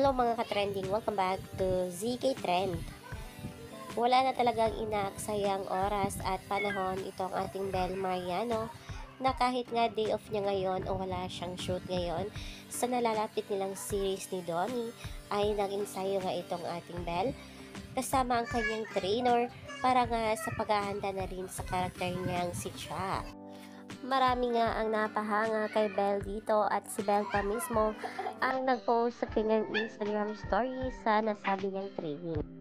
Hello mga ka-trending, welcome back to ZK Trend. Wala na talagang inaaksayang oras at panahon itong ating Bel Mariano na kahit nga day off niya ngayon o wala siyang shoot ngayon sa nalalapit nilang series ni Donnie ay nag-ensayo nga itong ating Bel kasama ang kanyang trainer para nga sa paghahanda na rin sa karakter niyang si Cha. Marami nga ang napahanga kay Belle dito at si Belle pa mismo ang nag-post sa kanyang Instagram story sa nasabi niyang training.